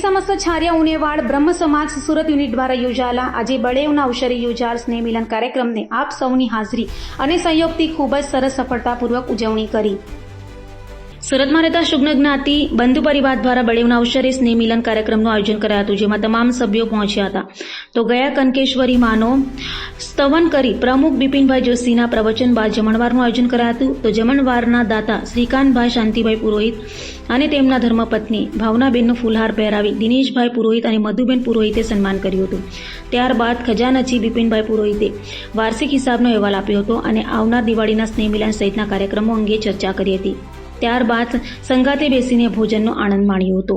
સમસ્ત છારિયા ઉનેવાડ બ્રહ્મ સમાજ સુરત યુનિટ દ્વારા યોજાયેલા આજે બળેવના અવસરે યોજાયેલ સ્નેહ મિલન કાર્યક્રમને આપ સૌની હાજરી અને સહયોગથી ખૂબ જ સરસ સફળતાપૂર્વક ઉજવણી કરી। સુરતમાં રહેતા શુગ્ન જ્ઞાતિ બંધુ પરિવાર દ્વારા બળેવના અવસરે સ્નેહ મિલન કાર્યક્રમનું આયોજન કરાયું હતું, જેમાં તમામ સભ્યો પહોંચ્યા હતા। તો ગયા કનકેશ્વરી માનો સ્તવન કરી પ્રમુખ બિપિનભાઈ જોશીના પ્રવચન બાદ જમણવારનું આયોજન કરાયું હતું। તો જમણવારના દાતા શ્રીકાંતભાઈ શાંતિભાઈ પુરોહિત અને તેમના ધર્મપત્ની ભાવનાબેનનો ફૂલહાર પહેરાવી દિનેશભાઈ પુરોહિત અને મધુબેન પુરોહિતે સન્માન કર્યું હતું। ત્યારબાદ ખજાનચી બિપિનભાઈ પુરોહિતે વાર્ષિક હિસાબનો અહેવાલ આપ્યો હતો અને આવનાર દિવાળીના સ્નેહ મિલન સહિતના કાર્યક્રમો અંગે ચર્ચા કરી હતી। ત્યારબાદ સંગાતે બેસીને ભોજનનો આનંદ માણ્યો હતો।